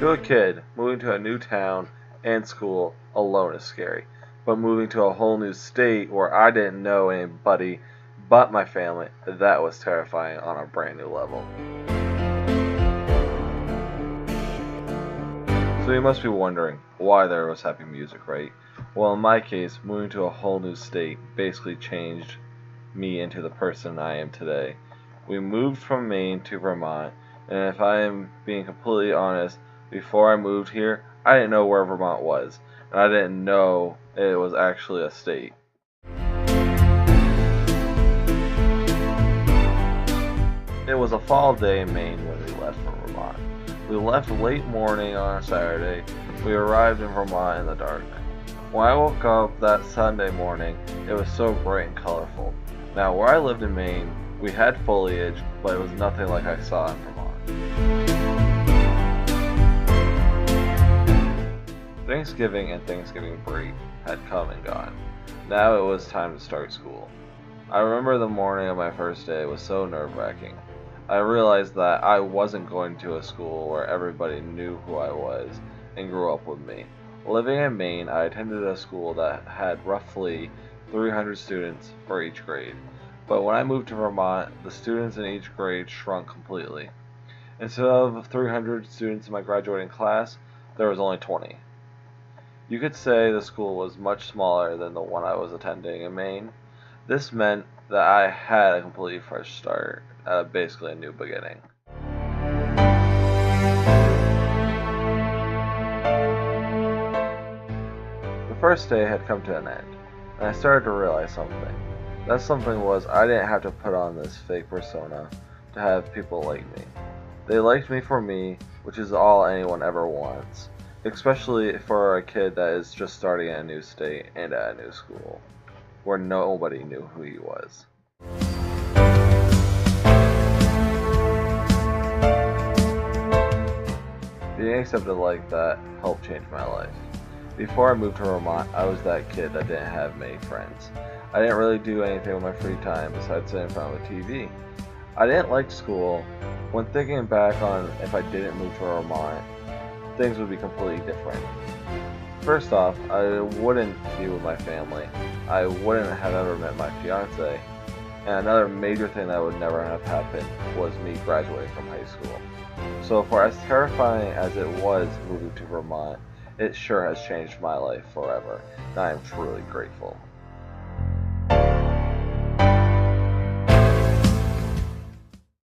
To a kid, moving to a new town and school alone is scary. But moving to a whole new state where I didn't know anybody but my family, that was terrifying on a brand new level. So you must be wondering why there was happy music, right? Well, in my case, moving to a whole new state basically changed me into the person I am today. We moved from Maine to Vermont, and if I am being completely honest, before I moved here, I didn't know where Vermont was, and I didn't know it was actually a state. It was a fall day in Maine when we left for Vermont. We left late morning on a Saturday. We arrived in Vermont in the dark. When I woke up that Sunday morning, it was so bright and colorful. Now, where I lived in Maine, we had foliage, but it was nothing like I saw in Vermont. Thanksgiving and Thanksgiving break had come and gone. Now it was time to start school. I remember the morning of my first day was so nerve-wracking. I realized that I wasn't going to a school where everybody knew who I was and grew up with me. Living in Maine, I attended a school that had roughly 300 students for each grade. But when I moved to Vermont, the students in each grade shrunk completely. Instead of 300 students in my graduating class, there was only 20. You could say the school was much smaller than the one I was attending in Maine. This meant that I had a completely fresh start at basically a new beginning. The first day had come to an end, and I started to realize something. That something was I didn't have to put on this fake persona to have people like me. They liked me for me, which is all anyone ever wants, especially for a kid that is just starting in a new state and at a new school, where nobody knew who he was. Being accepted like that helped change my life. Before I moved to Vermont, I was that kid that didn't have many friends. I didn't really do anything with my free time besides sit in front of a TV. I didn't like school. When thinking back on if I didn't move to Vermont, things would be completely different. First off, I wouldn't be with my family. I wouldn't have ever met my fiance. And another major thing that would never have happened was me graduating from high school. So for as terrifying as it was moving to Vermont, it sure has changed my life forever, and I am truly grateful.